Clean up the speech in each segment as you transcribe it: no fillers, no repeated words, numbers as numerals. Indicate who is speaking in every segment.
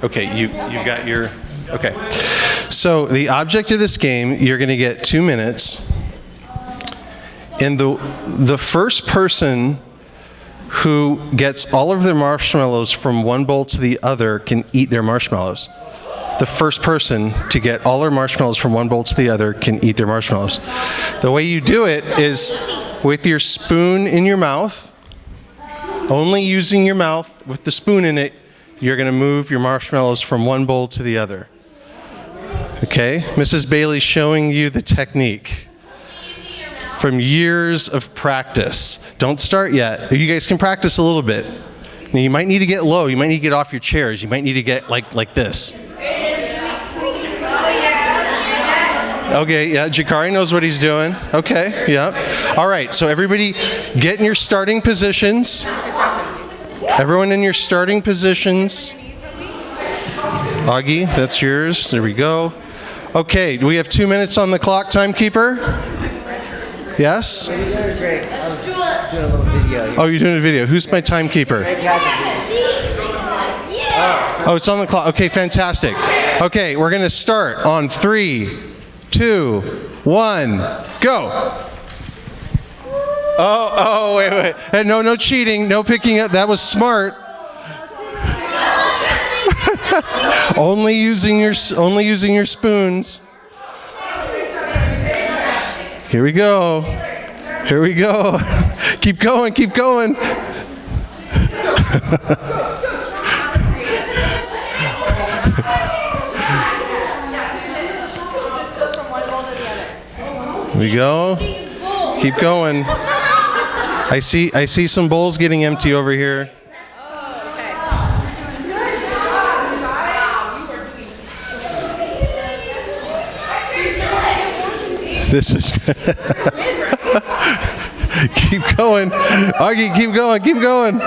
Speaker 1: Okay, you got your, okay. So the object of this game, you're gonna get 2 minutes. And the first person who gets all of their marshmallows from one bowl to the other can eat their marshmallows. The first person to get all their marshmallows from one bowl to the other can eat their marshmallows. The way you do it is with your spoon in your mouth, only using your mouth with the spoon in it, you're gonna move your marshmallows from one bowl to the other. Okay, Mrs. Bailey's showing you the technique from years of practice. Don't start yet. You guys can practice a little bit. Now, you might need to get low. You might need to get off your chairs. You might need to get like this. Okay, yeah, Jakari knows what he's doing. Okay, yeah. All right, so everybody get in your starting positions. Everyone in your starting positions. Augie, that's yours. There we go. Okay, do we have 2 minutes on the clock, timekeeper? Yes?
Speaker 2: Great. I was doing a little video.
Speaker 1: Oh, you're doing a video. Who's my timekeeper? Oh, it's on the clock. Okay, fantastic. Okay, we're going to start on 3, 2, 1, go. Oh, wait. Hey, no cheating. No picking up. That was smart. only using your spoons. Here we go. Keep going. Here we go. Keep going. I see some bowls getting empty over here. This is keep going. Augie, keep going.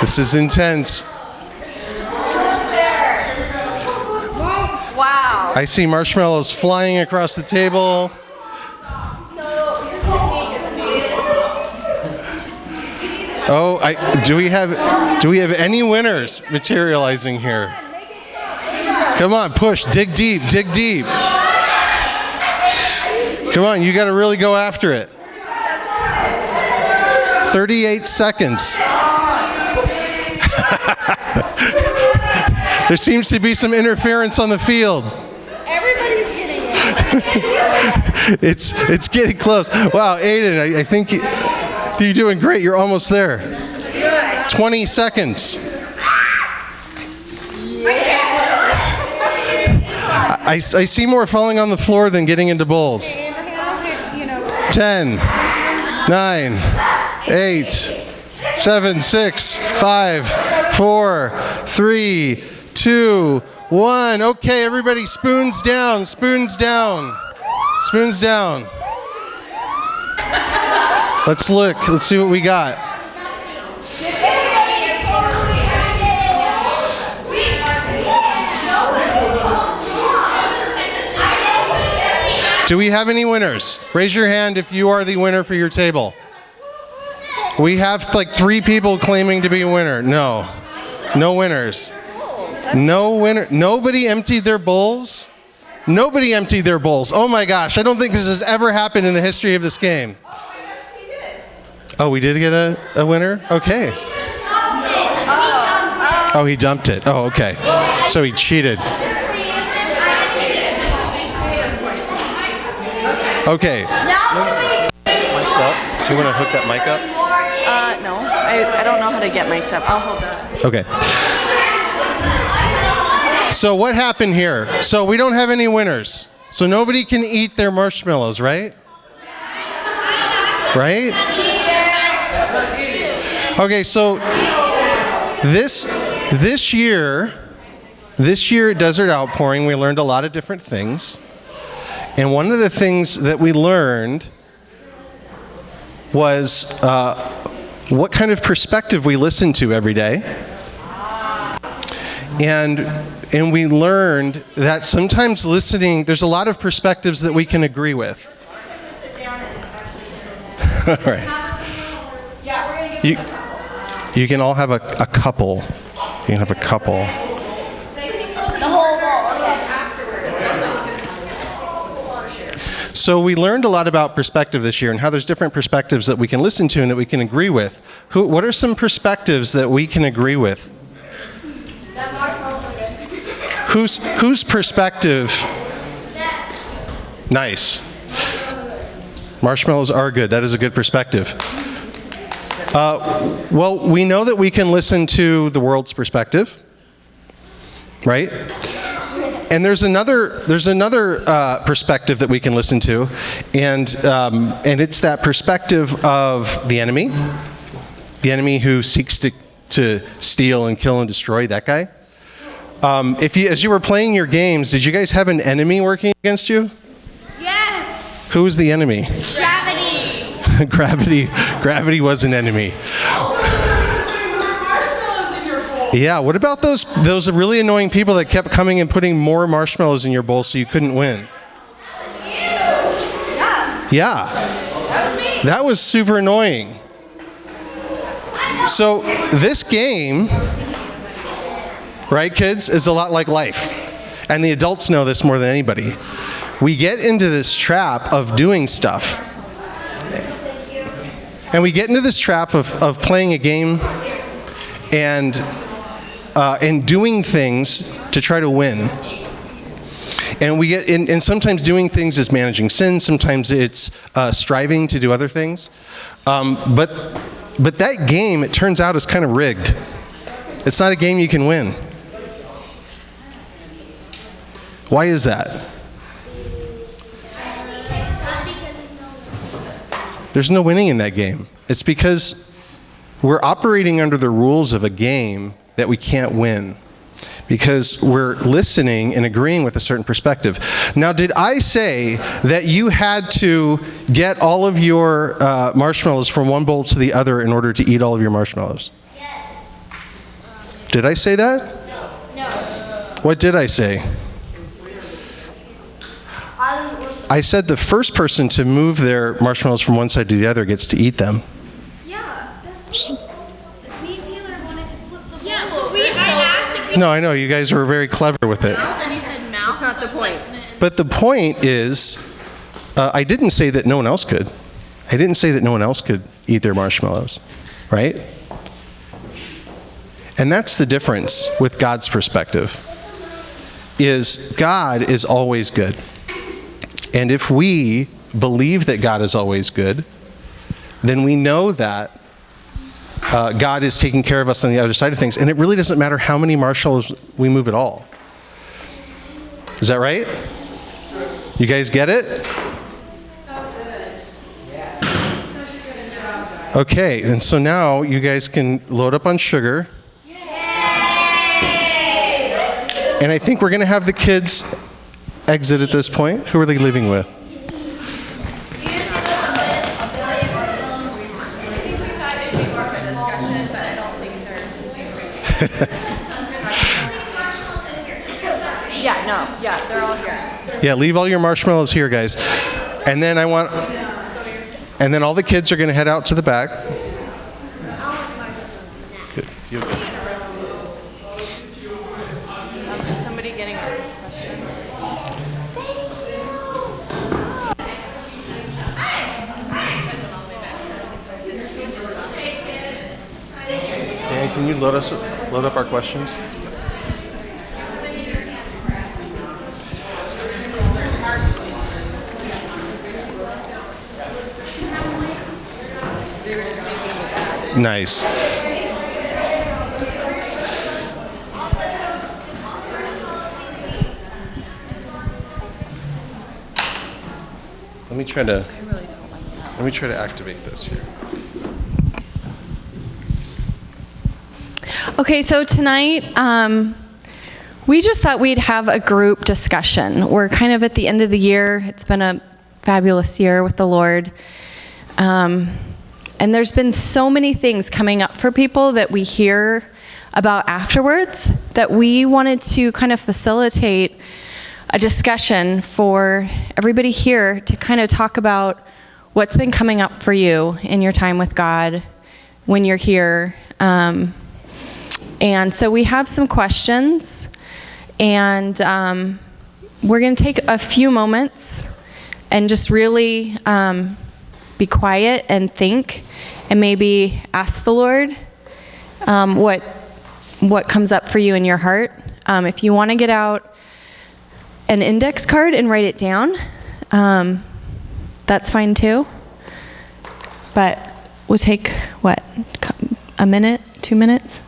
Speaker 1: This is intense.
Speaker 3: Wow.
Speaker 1: I see marshmallows flying across the table. Oh, do we have any winners materializing here? Come on, push, dig deep. Come on, you got to really go after it. 38 seconds. There seems to be some interference on the field.
Speaker 3: Everybody's getting it.
Speaker 1: It's getting close. Wow, Aiden, I think you're doing great. You're almost there. 20 seconds. I see more falling on the floor than getting into bowls. 10, 9, 8, 7, 6, 5, 4, 3, 2, 1. Okay, everybody, spoons down. Let's look. Let's see what we got. Do we have any winners? Raise your hand if you are the winner for your table. We have like 3 people claiming to be a winner. No winners. No winner. Nobody emptied their bowls? Nobody emptied their bowls. Oh my gosh, I don't think this has ever happened in the history of this game. Oh, we did get a winner? Okay. Oh, he dumped it. Oh, okay. So he cheated. Okay. Mic'd up. Do you want to hook that mic up?
Speaker 3: No, I don't know how to get mic'd up. I'll hold that.
Speaker 1: Okay. So what happened here? So we don't have any winners. So nobody can eat their marshmallows, right? Right? Okay, so this year at Desert Outpouring, we learned a lot of different things. And one of the things that we learned was what kind of perspective we listen to every day. And we learned that sometimes listening, there's a lot of perspectives that we can agree with. All right.
Speaker 3: Yeah,
Speaker 1: You can all have a couple. You can have a couple.
Speaker 3: The whole ball. Okay.
Speaker 1: So we learned a lot about perspective this year and how there's different perspectives that we can listen to and that we can agree with. What are some perspectives that we can agree with?
Speaker 3: That marshmallows are good.
Speaker 1: Whose perspective? Nice. Marshmallows are good. That is a good perspective. Well, we know that we can listen to the world's perspective, right? And there's another perspective that we can listen to, and it's that perspective of the enemy who seeks to steal and kill and destroy. That guy. As you were playing your games, did you guys have an enemy working against you?
Speaker 3: Yes.
Speaker 1: Who was the enemy?
Speaker 3: Gravity.
Speaker 1: Gravity was an enemy. Yeah, what about those really annoying people that kept coming and putting more marshmallows in your bowl so you couldn't win? Yeah.
Speaker 3: That was me.
Speaker 1: That was super annoying. So this game, right, kids, is a lot like life. And the adults know this more than anybody. We get into this trap of doing stuff. And we get into this trap of playing a game and doing things to try to win. And we get and sometimes doing things is managing sin. Sometimes it's striving to do other things. But that game, it turns out, is kind of rigged. It's not a game you can win. Why is that? There's no winning in that game. It's because we're operating under the rules of a game that we can't win, because we're listening and agreeing with a certain perspective. Now, did I say that you had to get all of your marshmallows from one bowl to the other in order to eat all of your marshmallows?
Speaker 3: Yes.
Speaker 1: Did I say that?
Speaker 3: No.
Speaker 1: What did I say? I said the first person to move their marshmallows from one side to the other gets to eat them.
Speaker 4: Yeah, me and Taylor wanted to flip the bowl over. I asked if
Speaker 1: No, I know, you guys were very clever with it.
Speaker 4: then you said mouth.
Speaker 3: That's not the point.
Speaker 1: But the point is, I didn't say that no one else could. I didn't say that no one else could eat their marshmallows, right? And that's the difference with God's perspective, is God is always good. And if we believe that God is always good, then we know that God is taking care of us on the other side of things. And it really doesn't matter how many marshmallows we move at all. Is that right? You guys get it? Okay, and so now you guys can load up on sugar. And I think we're going to have the kids exit at this point. Who are they leaving with?
Speaker 3: Yeah, they're all here.
Speaker 1: Yeah, leave all your marshmallows here, guys. And then and then all the kids are going to head out to the back. Good. You go.
Speaker 3: Is somebody getting a question?
Speaker 1: Dan, can you load up our questions? Nice. Let me try to activate this here.
Speaker 3: Okay, so tonight, we just thought we'd have a group discussion. We're kind of at the end of the year. It's been a fabulous year with the Lord. And there's been so many things coming up for people that we hear about afterwards that we wanted to kind of facilitate a discussion for everybody here to kind of talk about what's been coming up for you in your time with God when you're here. And so we have some questions, and we're going to take a few moments and just really be quiet and think, and maybe ask the Lord what comes up for you in your heart. If you want to get out an index card and write it down, that's fine too. But we'll take, what, a minute, 2 minutes?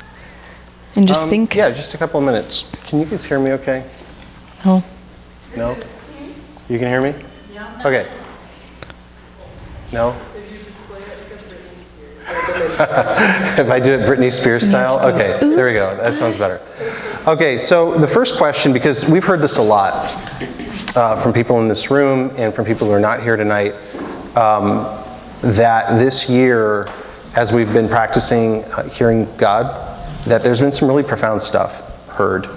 Speaker 3: And just think?
Speaker 1: Yeah, just a couple of minutes. Can you guys hear me okay?
Speaker 3: Oh.
Speaker 1: No? You can hear me? Yeah. Okay. No? If you display it like a Britney Spears. If I do it Britney Spears style? Okay, there we go. That sounds better. Okay, so the first question, because we've heard this a lot from people in this room and from people who are not here tonight, that this year, as we've been practicing hearing God, that there's been some really profound stuff heard.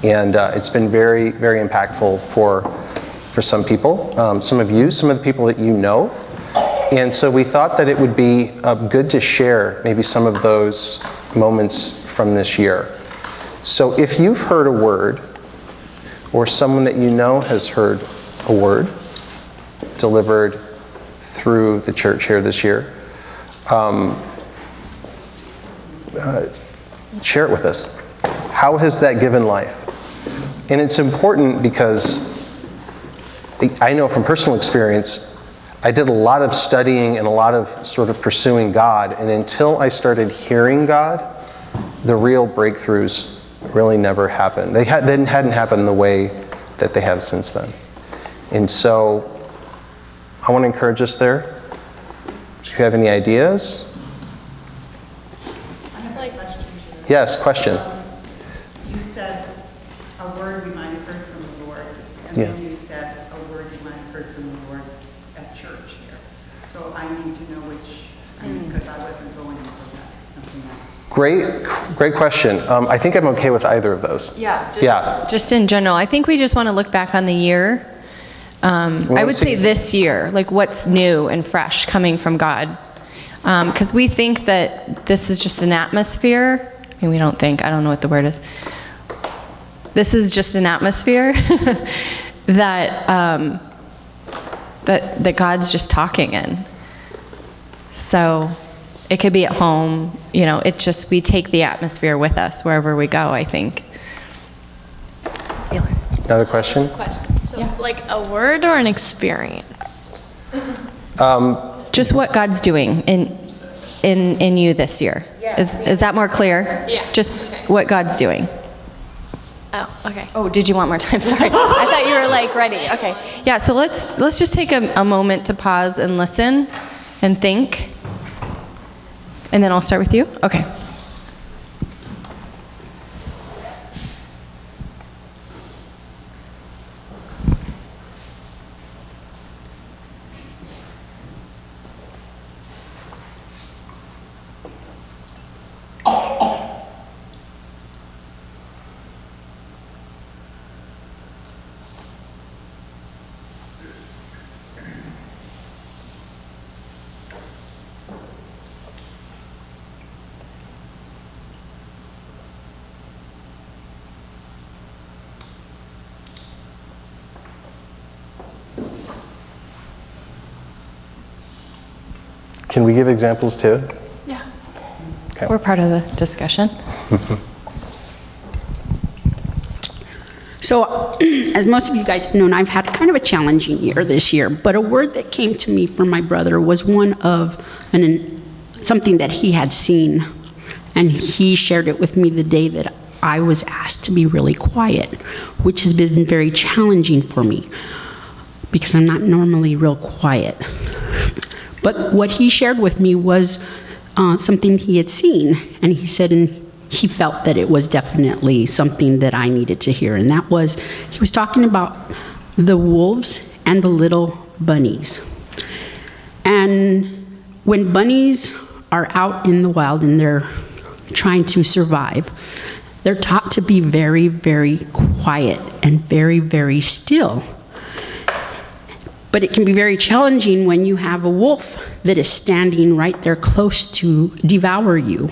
Speaker 1: And it's been very, very impactful for some people, some of you, some of the people that you know. And so we thought that it would be good to share maybe some of those moments from this year. So if you've heard a word, or someone that you know has heard a word delivered through the church here this year, share it with us. How has that given life? And it's important because I know from personal experience, I did a lot of studying and a lot of sort of pursuing God, and until I started hearing God, the real breakthroughs really never happened. They hadn't happened the way that they have since then. And so I want to encourage us there. Do you have any ideas? Yes, question.
Speaker 5: You said a word you might have heard from the Lord, and then you said a word you might have heard from the Lord at church here. So I need to know which, because I wasn't going for that, something like
Speaker 1: Great question. I think I'm okay with either of those.
Speaker 3: Just in general. I think we just want to look back on the year. I would say this year, like what's new and fresh coming from God. Because we think that this is just an atmosphere. I mean, we don't think, I don't know what the word is. This is just an atmosphere that, that God's just talking in. So it could be at home, we take the atmosphere with us wherever we go, I think.
Speaker 1: Another question?
Speaker 4: So, like a word or an experience?
Speaker 3: Just what God's doing in you this year. Is that more clear?
Speaker 4: Yeah.
Speaker 3: Just what God's doing.
Speaker 4: Oh, okay.
Speaker 3: Oh, did you want more time? Sorry. I thought you were like ready. Okay. Yeah, so let's just take a moment to pause and listen and think. And then I'll start with you. Okay.
Speaker 1: Can we give examples too?
Speaker 3: Yeah.
Speaker 1: Okay.
Speaker 3: We're part of the discussion.
Speaker 6: So, as most of you guys have known, I've had kind of a challenging year this year, but a word that came to me from my brother was one of something that he had seen, and he shared it with me the day that I was asked to be really quiet, which has been very challenging for me because I'm not normally real quiet. But what he shared with me was something he had seen, and he said, he felt that it was definitely something that I needed to hear, and that was, he was talking about the wolves and the little bunnies. And when bunnies are out in the wild and they're trying to survive, they're taught to be very, very quiet and very, very still. But it can be very challenging when you have a wolf that is standing right there close to devour you.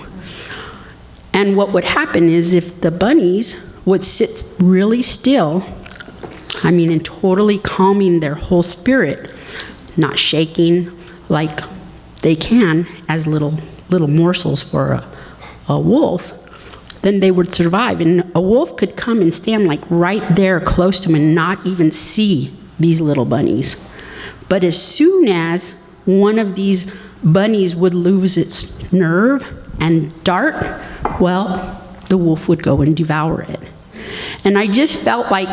Speaker 6: And what would happen is if the bunnies would sit really still, and totally calming their whole spirit, not shaking like they can as little morsels for a wolf, then they would survive. And a wolf could come and stand like right there close to them and not even see these little bunnies. But as soon as one of these bunnies would lose its nerve and dart, well, the wolf would go and devour it. And I just felt like,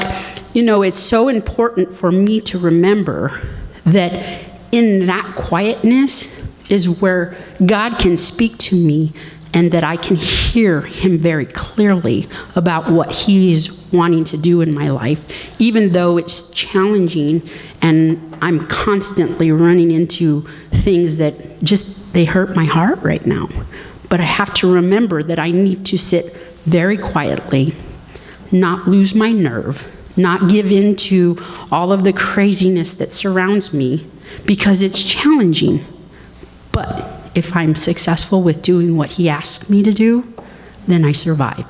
Speaker 6: it's so important for me to remember that in that quietness is where God can speak to me, and that I can hear him very clearly about what he is wanting to do in my life, even though it's challenging and I'm constantly running into things that they hurt my heart right now. But I have to remember that I need to sit very quietly, not lose my nerve, not give in to all of the craziness that surrounds me, because it's challenging. But if I'm successful with doing what he asks me to do, then I survive.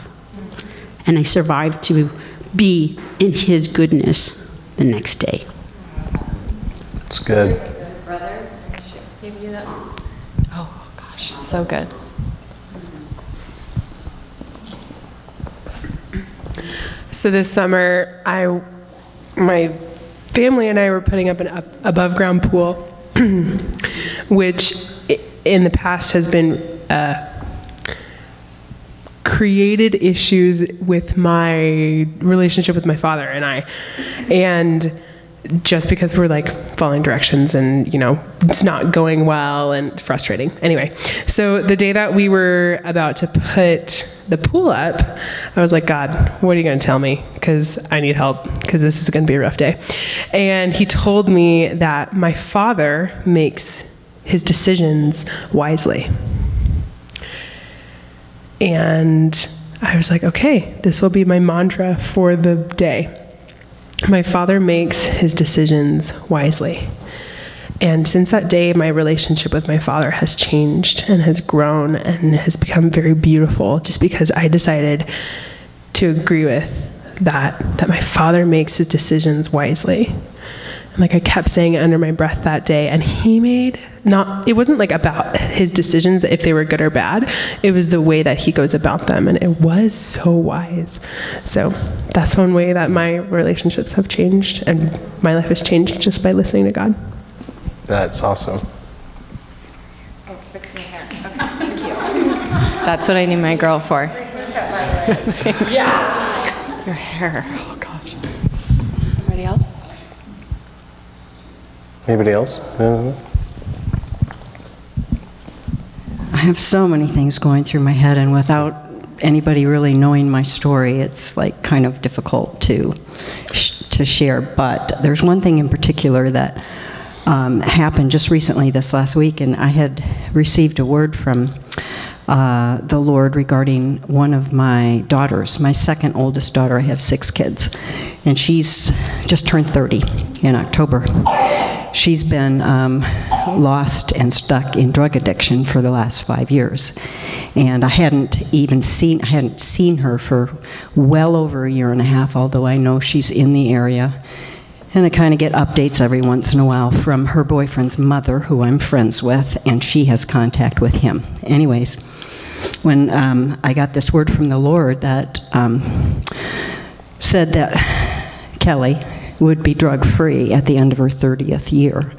Speaker 6: And I survive to be in his goodness the next day.
Speaker 1: It's good.
Speaker 3: Brother, give you that. Oh gosh, so good.
Speaker 7: So this summer, my family and I were putting up an above ground pool, which in the past has been created issues with my relationship with my father and I. And just because we're like following directions and, it's not going well and frustrating. Anyway, so the day that we were about to put the pool up, I was like, God, what are you going to tell me? Because I need help, because this is going to be a rough day. And he told me that my father makes his decisions wisely. And I was like, okay, this will be my mantra for the day. My father makes his decisions wisely. And since that day, my relationship with my father has changed and has grown and has become very beautiful, just because I decided to agree with that my father makes his decisions wisely. And I kept saying it under my breath that day, and it wasn't about his decisions, if they were good or bad. It was the way that he goes about them, and it was so wise. So that's one way that my relationships have changed, and my life has changed just by listening to God.
Speaker 1: That's awesome.
Speaker 3: Oh, fix my hair. Okay, thank you. That's what I need my girl for. Yeah. Your hair. Oh gosh. Anybody else?
Speaker 1: Anybody else?
Speaker 2: I have so many things going through my head, and without anybody really knowing my story, it's kind of difficult to share. But there's one thing in particular that happened just recently this last week, and I had received a word from the Lord regarding one of my daughters, my second oldest daughter. I have 6 kids, and she's just turned 30 in October. She's been lost and stuck in drug addiction for the last 5 years. And I hadn't seen her for well over a year and a half, although I know she's in the area. And I kind of get updates every once in a while from her boyfriend's mother, who I'm friends with, and she has contact with him. Anyways, when I got this word from the Lord that said that Kelly would be drug-free at the end of her 30th year.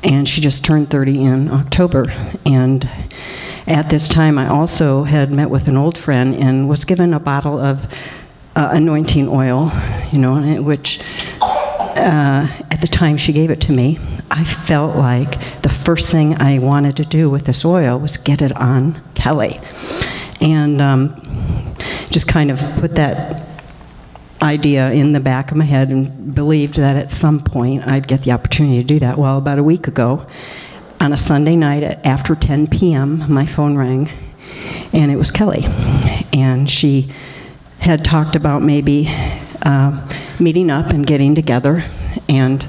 Speaker 2: And she just turned 30 in October. And at this time, I also had met with an old friend and was given a bottle of anointing oil, which at the time she gave it to me, I felt like the first thing I wanted to do with this oil was get it on Kelly. And just kind of put that idea in the back of my head and believed that at some point I'd get the opportunity to do that. Well, about a week ago, on a Sunday night after 10 p.m., my phone rang, and it was Kelly. And she had talked about maybe meeting up and getting together. And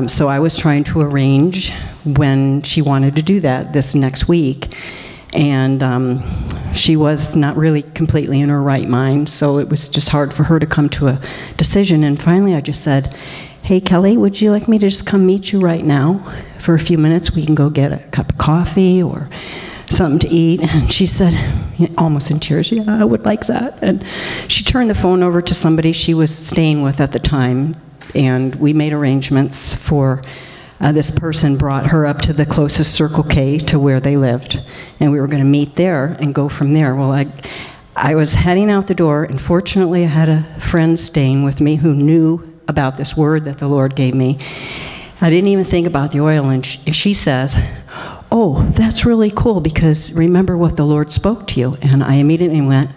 Speaker 2: so I was trying to arrange when she wanted to do that this next week. And she was not really completely in her right mind, so it was just hard for her to come to a decision. And finally I just said, hey, Kelly, would you like me to just come meet you right now for a few minutes? We can go get a cup of coffee or something to eat. And she said, almost in tears, yeah, I would like that. And she turned the phone over to somebody she was staying with at the time, and we made arrangements for this person brought her up to the closest Circle K to where they lived, and we were going to meet there and go from there. Well, I was heading out the door, and fortunately I had a friend staying with me who knew about this word that the Lord gave me. I didn't even think about the oil, and she says, oh, that's really cool, because remember what the Lord spoke to you. And I immediately went,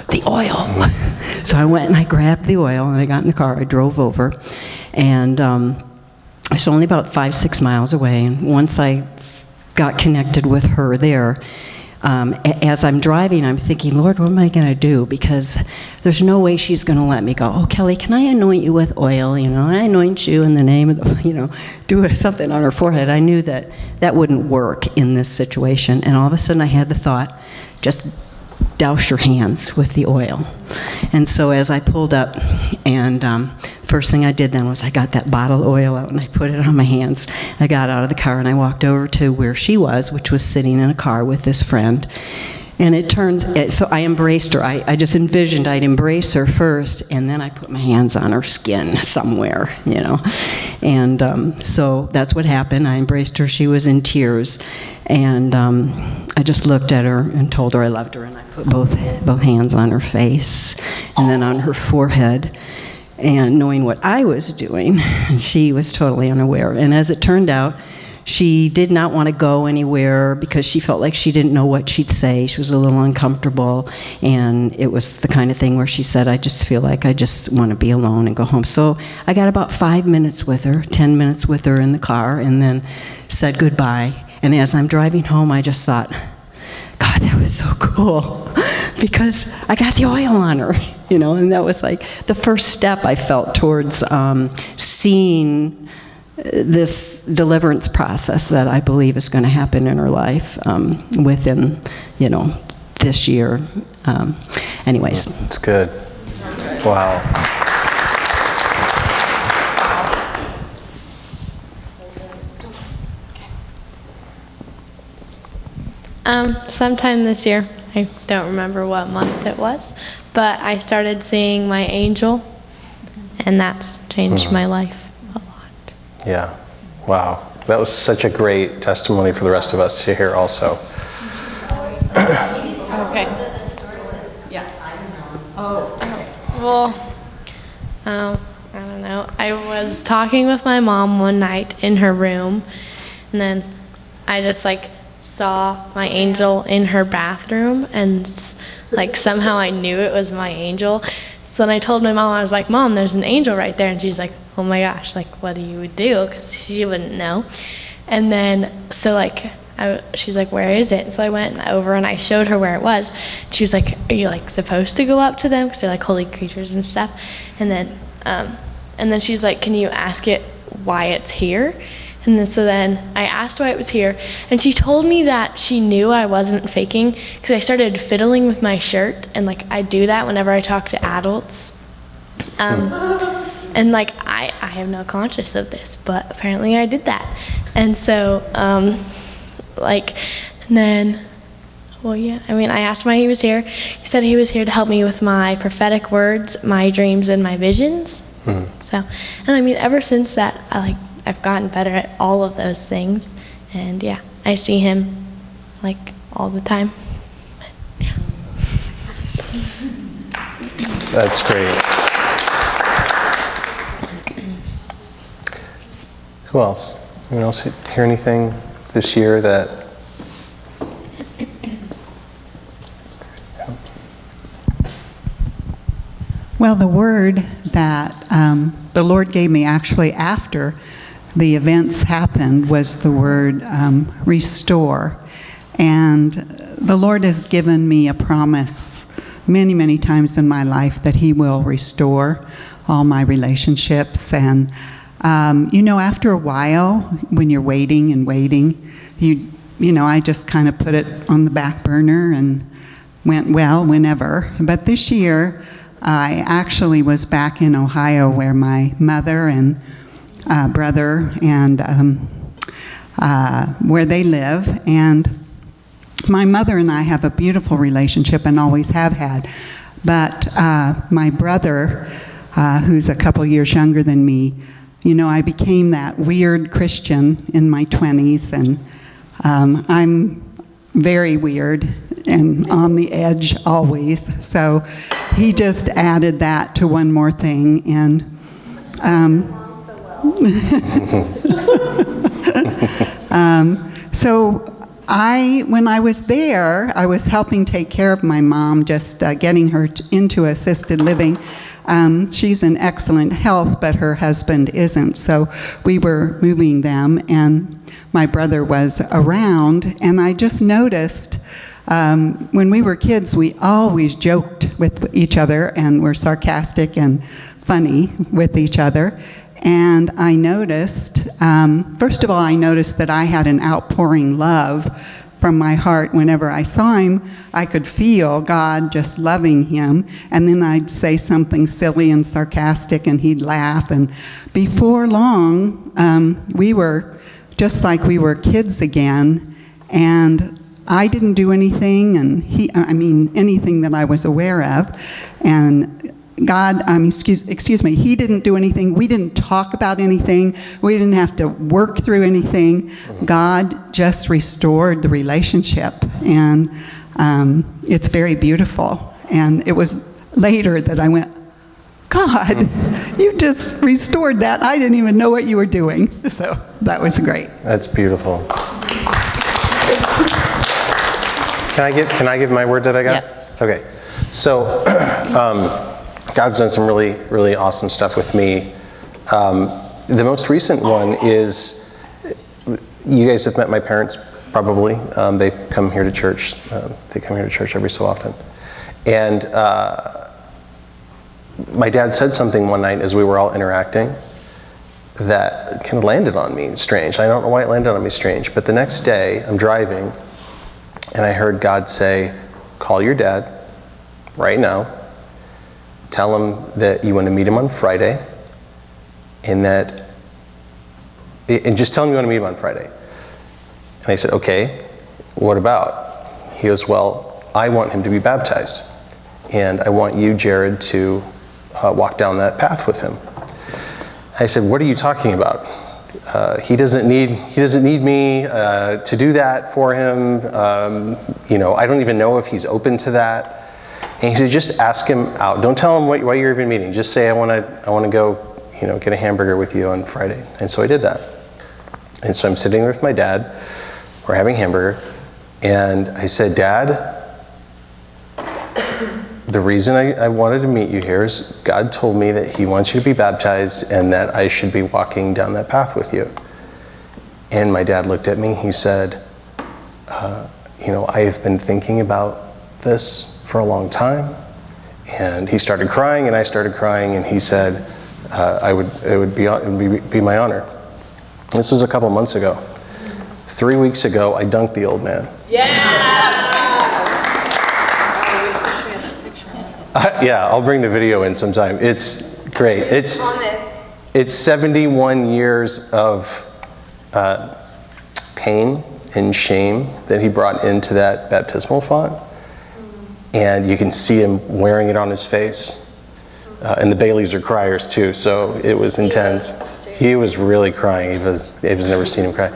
Speaker 2: the oil. So I went and I grabbed the oil, and I got in the car, I drove over, and it's only about 5-6 miles away. And once I got connected with her there, as I'm driving, I'm thinking, Lord, what am I going to do? Because there's no way she's going to let me go. Oh, Kelly, can I anoint you with oil? You know, I anoint you in the name of the, you know, do something on her forehead. I knew that that wouldn't work in this situation. And all of a sudden I had the thought, just douse your hands with the oil. And so as I pulled up, and first thing I did then was I got that bottle of oil out and I put it on my hands. I got out of the car and I walked over to where she was, which was sitting in a car with this friend. And so I embraced her. I just envisioned I'd embrace her first, and then I put my hands on her skin somewhere, you know. And so that's what happened. I embraced her. She was in tears. And I just looked at her and told her I loved her, and I put both hands on her face and then on her forehead. And knowing what I was doing, she was totally unaware. And as it turned out, she did not want to go anywhere because she felt like she didn't know what she'd say. She was a little uncomfortable, and it was the kind of thing where she said, I just feel like I just want to be alone and go home. So I got about 5 minutes with her, 10 minutes with her in the car, and then said goodbye. And as I'm driving home, I just thought, God, that was so cool, because I got the oil on her, you know, and that was like the first step I felt towards seeing this deliverance process that I believe is going to happen in her life within, you know, this year. Anyways.
Speaker 1: It's good. Wow.
Speaker 8: Sometime this year, I don't remember what month it was, but I started seeing my angel, and that's changed my life a lot.
Speaker 1: Yeah. Wow. That was such a great testimony for the rest of us to hear also.
Speaker 8: Okay. Well, I don't know. I was talking with my mom one night in her room, and then I just saw my angel in her bathroom, and somehow I knew it was my angel. So then I told my mom, I was like, Mom, there's an angel right there. And she's like, oh my gosh, what do you do? Because she wouldn't know. And then, so she's like, where is it? So I went over and I showed her where it was. She was like, are you supposed to go up to them? Because they're holy creatures and stuff. And then she's like, can you ask it why it's here? And then I asked why it was here, and she told me that she knew I wasn't faking because I started fiddling with my shirt, and I do that whenever I talk to adults. And I have no conscience of this, but apparently I did that. And so, and then, well, yeah, I asked why he was here. He said he was here to help me with my prophetic words, my dreams, and my visions. So, and ever since that, I've gotten better at all of those things, and yeah, I see him all the time. But, yeah.
Speaker 1: That's great. Who else? Anyone else hear anything this year that?
Speaker 5: Well, the word that the Lord gave me actually after the events happened was the word restore. And the Lord has given me a promise many, many times in my life that He will restore all my relationships. And After a while, when you're waiting and waiting, I just kind of put it on the back burner and went, well, whenever. But this year, I actually was back in Ohio where my mother and brother and where they live. And my mother and I have a beautiful relationship and always have had. But my brother, who's a couple years younger than me, I became that weird Christian in my 20s, and I'm very weird and on the edge always. So he just added that to one more thing. And so when I was there, I was helping take care of my mom, just getting her into assisted living. She's in excellent health, but her husband isn't. So we were moving them, and my brother was around, and I just noticed when we were kids, we always joked with each other and were sarcastic and funny with each other. And I noticed, first of all, I noticed that I had an outpouring love from my heart. Whenever I saw him, I could feel God just loving him. And then I'd say something silly and sarcastic, and he'd laugh. And before long, we were just like we were kids again. And I didn't do anything, and anything that I was aware of. And he didn't do anything. We didn't talk about anything. We didn't have to work through anything. God just restored the relationship, and it's very beautiful. And it was later that I went, God, you just restored that. I didn't even know what you were doing. So that was great.
Speaker 1: That's beautiful. Can I give my word that I got?
Speaker 3: Yes.
Speaker 1: Okay. So God's done some really, really awesome stuff with me. The most recent one is, you guys have met my parents probably. They come here to church. They come here to church every so often. And my dad said something one night as we were all interacting that kind of landed on me strange. I don't know why it landed on me strange, but the next day I'm driving and I heard God say, call your dad right now. Tell him that you want to meet him on Friday, and just tell him you want to meet him on Friday. And I said, okay, what about? He goes, well, I want him to be baptized, and I want you, Jared, to walk down that path with him. I said, what are you talking about? He doesn't need me to do that for him. I don't even know if he's open to that. And he said, just ask him out. Don't tell him why you're even meeting. Just say, I want to go, get a hamburger with you on Friday. And so I did that. And so I'm sitting there with my dad. We're having hamburger. And I said, Dad, the reason I wanted to meet you here is God told me that he wants you to be baptized and that I should be walking down that path with you. And my dad looked at me. He said, I have been thinking about this for a long time. And he started crying, and I started crying, and he said, it would be my honor. This was a couple months ago. 3 weeks ago, I dunked the old man. Yeah, I'll bring the video in sometime. It's great. It's 71 years of pain and shame that he brought into that baptismal font. And you can see him wearing it on his face. And the Baileys are criers too, so it was intense. He was really crying. I've never seen him cry.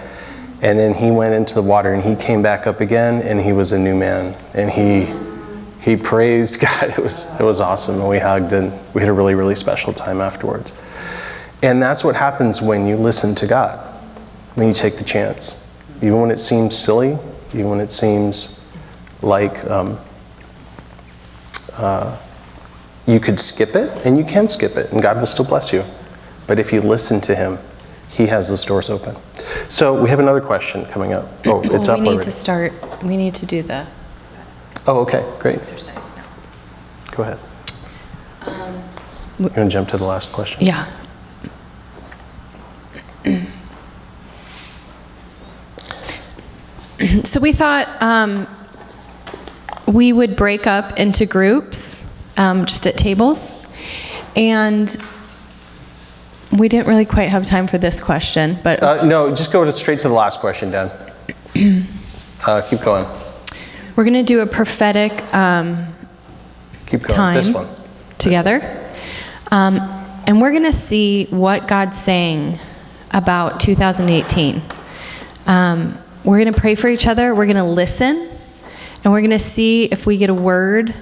Speaker 1: And then he went into the water, and he came back up again, and he was a new man. And he praised God. It was awesome. And we hugged, and we had a really, really special time afterwards. And that's what happens when you listen to God, when you take the chance. Even when it seems silly, even when it seems like you could skip it, and you can skip it, and God will still bless you. But if you listen to him, he has those doors open. So we have another question coming up. Oh, it's up already.
Speaker 3: We need to do the
Speaker 1: Oh, okay, great.
Speaker 3: exercise now.
Speaker 1: Go ahead. You're going to jump to the last question?
Speaker 3: Yeah. So we thought we would break up into groups, just at tables. And we didn't really quite have time for this question, but
Speaker 1: No, just go straight to the last question, Dan. Keep going.
Speaker 3: we're going to do a prophetic
Speaker 1: Keep going.
Speaker 3: time
Speaker 1: This one.
Speaker 3: together. And we're going to see what God's saying about 2018. We're going to pray for each other. We're going to listen. And we're going to see if we get a word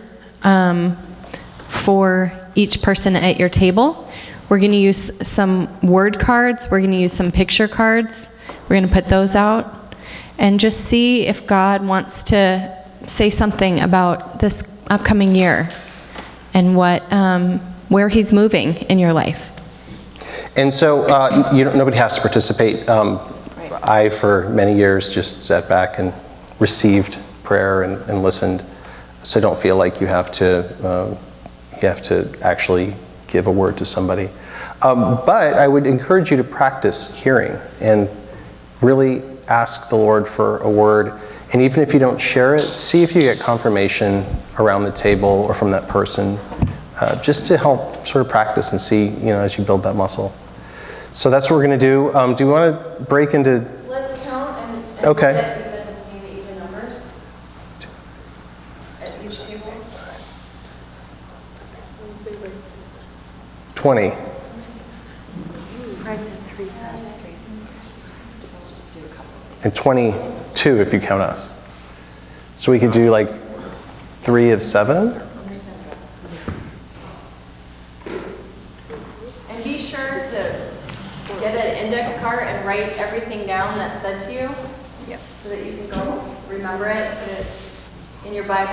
Speaker 3: for each person at your table. We're going to use some word cards. We're going to use some picture cards. We're going to put those out and just see if God wants to say something about this upcoming year and where He's moving in your life.
Speaker 1: And so nobody has to participate. I, for many years, just sat back and received prayer and listened. So don't feel like you have to actually give a word to somebody. But I would encourage you to practice hearing and really ask the Lord for a word. And even if you don't share it, see if you get confirmation around the table or from that person, just to help sort of practice and see, as you build that muscle. So that's what we're going to do. Do you want to break into...
Speaker 3: Let's count and
Speaker 1: Okay.
Speaker 3: maybe even numbers at each table.
Speaker 1: 20. And 22 if you count us. So we could do like 3 of 7?
Speaker 3: And be sure to get an index card and write everything down that's said to you. Yep. So that you can go remember it, put it in your Bible.